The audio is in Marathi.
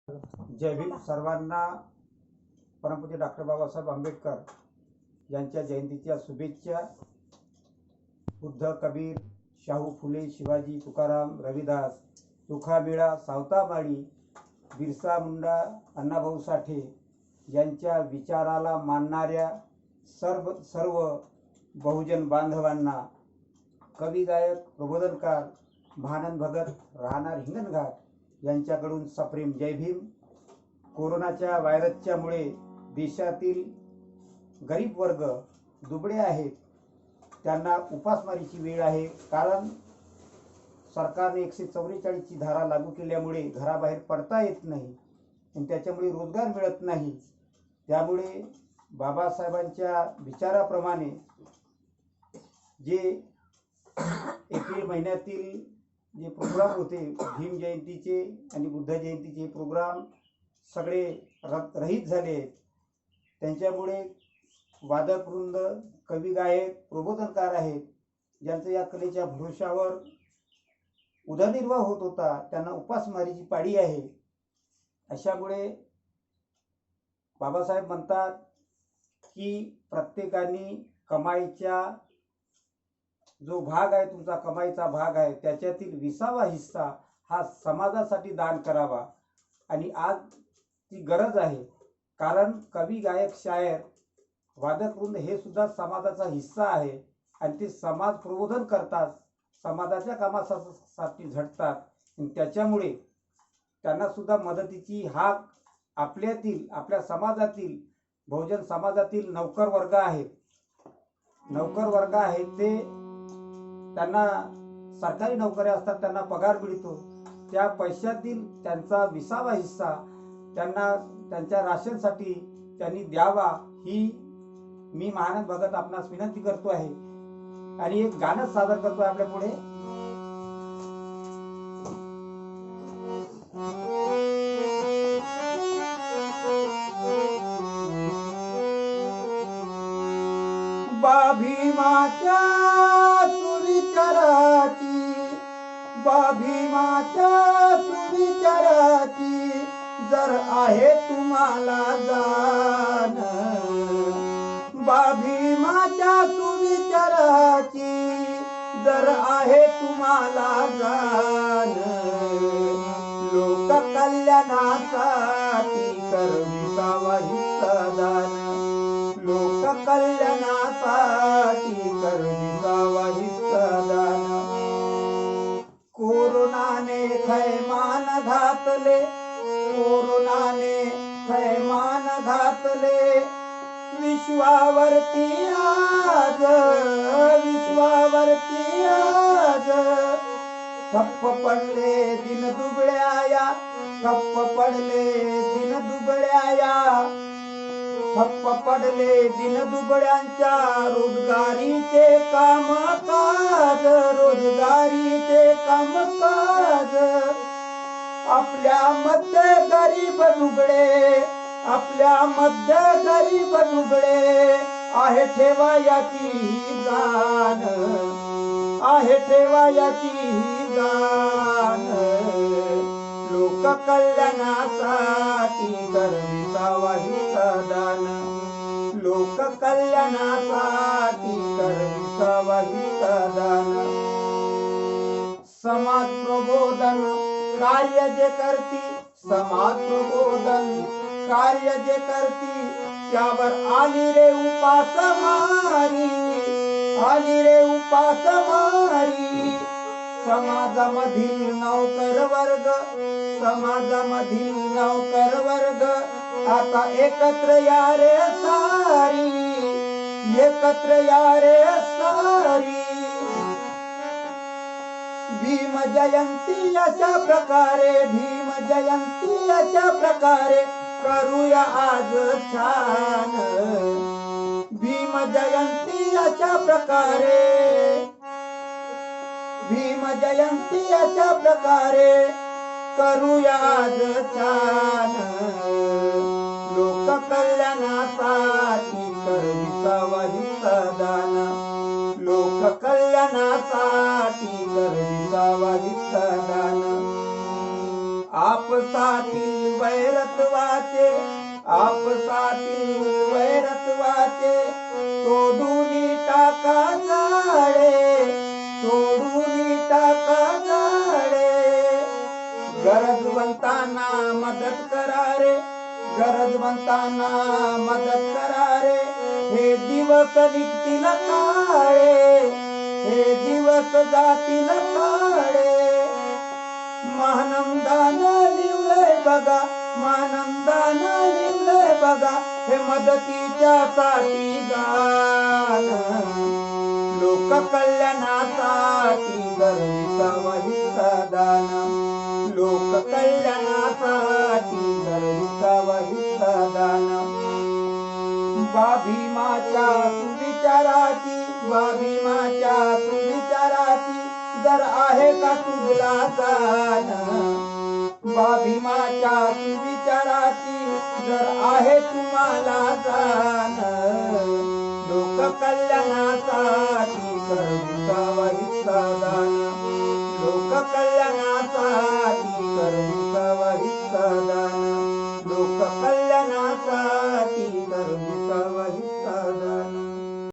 जय भीम सर्वांना परमपूज्य डॉक्टर बाबासाहेब आंबेडकर यांच्या जयंतीच्या शुभेच्छा। बुद्ध, कबीर, शाहू फुले, शिवाजी, तुकाराम, रविदास, सुखामेळा, सावतामाळी, बिरसा मुंडा, अण्णाभाऊ साठे यांच्या विचाराला मानणाऱ्या सर्व बहुजन बांधवांना कवी, गायक, प्रबोधनकार महानंद भगत राहणार हिंगणघाट यांच्याकडून सप्रेम जय भीम। कोरोनाच्या व्हायरसच्यामुळे देशातील गरीब वर्ग दुबळे आहेत, त्यांना उपासमारीची वेळ आहे। कारण सरकारने 144 ची धारा लागू केल्यामुळे घराबाहेर पडता येत नाही आणि त्याच्यामुळे रोजगार मिळत नाही। त्यामुळे बाबासाहेबांच्या विचाराप्रमाणे जे एप्रिल महिन्यातील जे प्रोग्राम होते भीम जयंतीचे आणि बुद्ध जयंतीचे प्रोग्राम सगळे रहित झाले। त्यांच्यामुळे वादकवृंद, कवी, गायक, प्रबोधनकार आहेत ज्यांचं या कलेच्या भरोशावर उदरनिर्वाह होत होता, त्यांना उपासमारीची पाळी आहे। अशामुळे बाबासाहेब म्हणतात की प्रत्येकाने कमाईच्या जो भाग आहे, तुमचा कमाईचा भाग आहे, त्याच्यातील 20वा हिस्सा हा समाजासाठी दान करावा। आणि आज ती गरज आहे, कारण कवी, गायक, शायर, वादकवृंद हे सुद्धा समाजाचा हिस्सा आहे आणि ते समाज प्रबोधन करतात, समाजाच्या कामासाठी झटतात आणि त्याच्यामुळे त्यांना सुद्धा मदतीची हाक आपल्या समाजातील बहुजन समाजातील नौकर वर्ग आहेत, ते त्यांना सरकारी नोकऱ्या असतात, त्यांना पगार मिळतो, त्या पैशातील त्यांचा 20वा हिस्सा त्यांना त्यांच्या राशनसाठी त्यांनी द्यावा, ही मी महानंद भगत आपणास विनंती करतो आहे। आणि एक गाणं सादर करतो आपल्या पुढे। भीमाच्या सुविचाराची जर आहे तुम्हाला जाण, भीमाच्या सुविचाराची जर आहे तुम्हाला जाण, लोक कल्याणासाठी करविसावा हिस्सादान, लोक कल्याणासाठी करविसावा हिस्सादान। कोरोनाने थैमान घातले, कोरोनाने थैमान घातले विश्वावरती आज, विश्वावरती आज। ठप्प पडले दिन दुबळ्या, ठप्प पडले दिन दुबळ्या, ठप्प पडले दिन दुबळ्यांच्या रोजगारीचे कामकाज, रोजगारीचे कामकाज। आपल्या मध्ये गरीब दुबळे, आपल्या मध्ये गरीब दुबळे आहे ठेवायाची ही जाण, आहे ठेवायाची ही जाण। लोक कल्याणासाठी करविसावा हिस्सादान, लोक कल्याणासाठी करविसावा हिस्सादान। समाज प्रबोधन कार्य जे करती, समाज प्रबोधन कार्य जे करती, त्यावर आली रे उपासमारी, आली रे उपासमारी। समाजामधील नौकर वर्ग, समाजामधील नौकर वर्ग आता एकत्र या रे सारी, एकत्र या रे सारी। भीम जयंती अशा प्रकारे, भीम जयंती अशा प्रकारे करूया आज छान, भीम जयंती अशा प्रकारे, भीम जयंती अशा प्रकारे करूया आज छान। लोक कल्याणासाठी करविसावा हिस्सादान, लोक कल्याणासाठी करविसावा हिस्सादान। आपसातील वैरत्वाचे, आपसातील वैरत्वाचे तोडून टाका जाळे, तोडून टाका जाळे. गरजवंतांना मदत करा रे, गरजवंतांना मदत करा रे. हे दिवस निघतील काळे, हे दिवस जातील काळे. महानंदानं लिवलंय बघा, महानंदानं लिवलंय बघा हे मदतीच्या साठी गाण. लोक कल्याणासाठी गरजेचा हिस्सा दान, लोक कल्याणासाठी गरजेचा हिस्सा दान. भीमाच्या सुविचाराची, भीमाच्या सुविचाराची जर आहे का तुला जाण, भीमाच्या सुविचाराची जर आहे तुम्हाला जाण. लोक कल्याणासाठी गरजेचा हिस्सा दान, लोक कल्याणासाठी